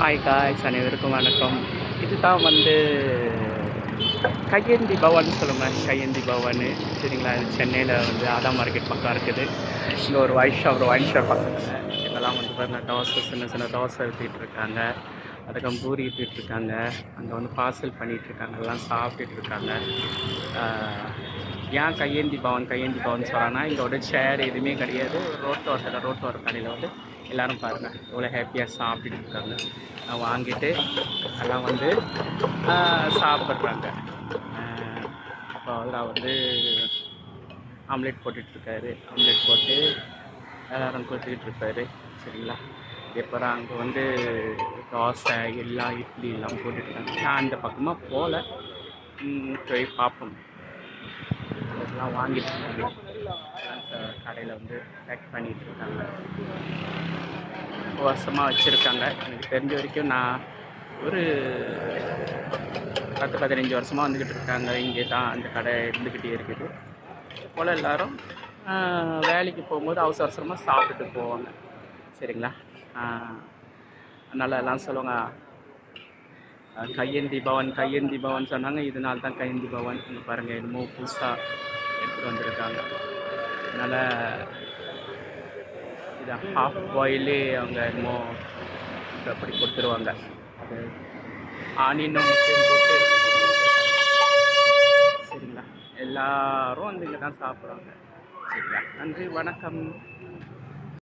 Hi guys, அனைவருக்கும் வணக்கம். இதுதான் வந்து கையேந்தி பவன் சொல்லுங்கள். கையேந்தி பவன் சரிங்களா? இது சென்னையில் வந்து ஆதா மார்க்கெட் பக்கம் இருக்குது. இங்கே ஒரு ஒயின் ஷாப் பக்கத்தில் இதெல்லாம் வந்து பாருங்கள், தோசை சின்ன சின்ன தோசை ஊற்றிட்டு இருக்காங்க. அதுக்கப்புறம் பூரி ஊற்றிட்டு இருக்காங்க. அங்கே வந்து பார்சல் பண்ணிகிட்ருக்காங்க, எல்லாம் சாப்பிட்டுட்டு இருக்காங்க. ஏன் கையேந்தி பவன் சொல்கிறாங்கன்னா, இதோட சேர் எதுவுமே கிடையாது. ரோட்டு ஓர கடையில் வந்து எல்லோரும் பாருங்கள் எவ்வளோ ஹாப்பியாக சாப்பிட்டுட்டு இருக்காங்க. வாங்கிட்டு எல்லாம் வந்து சாப்பிட்றாங்க. இப்போ அதில் வந்து ஆம்லேட் போட்டுட்ருக்காரு. ஆம்லேட் போட்டு எல்லோரும் கொடுத்துக்கிட்டு இருப்பார் சரிங்களா? எப்போதான் அங்கே வந்து தோசை எல்லாம் இட்லி எல்லாம் போட்டுட்ருக்காங்க. நான் அந்த பக்கமாக போகல, போய் பார்ப்போம். அதெல்லாம் வாங்கிட்டு கடையில் வந்து பேக் பண்ணிகிட்டு இருக்காங்க. வருஷமாக வச்சுருக்காங்க. எனக்கு தெரிஞ்ச வரைக்கும் நான் ஒரு 10-15 வருஷமாக வந்துக்கிட்டு இருக்காங்க. இங்கே தான் அந்த கடை இருந்துக்கிட்டே இருக்குது. போல் எல்லோரும் வேலைக்கு போகும்போது அவசரமாக சாப்பிட்டுட்டு போவாங்க சரிங்களா? அதனால் எல்லாம் சொல்லுவாங்க, கையேந்தி பவன் சொன்னாங்க. இதனால தான் கையேந்தி பவன். இங்கே பாருங்கள், என்னமோ புதுசாக எடுத்துகிட்டு வந்திருக்காங்க. அதனால் இதை ஹாஃப் பாயிலே அவங்க என்னமோ அப்படி கொடுத்துருவாங்க. அது ஆனியனும் முட்டையும் போட்டு சரிங்களா? எல்லோரும் வந்து இங்கே தான் சாப்பிட்றாங்க சரிங்களா? நன்றி, வணக்கம்.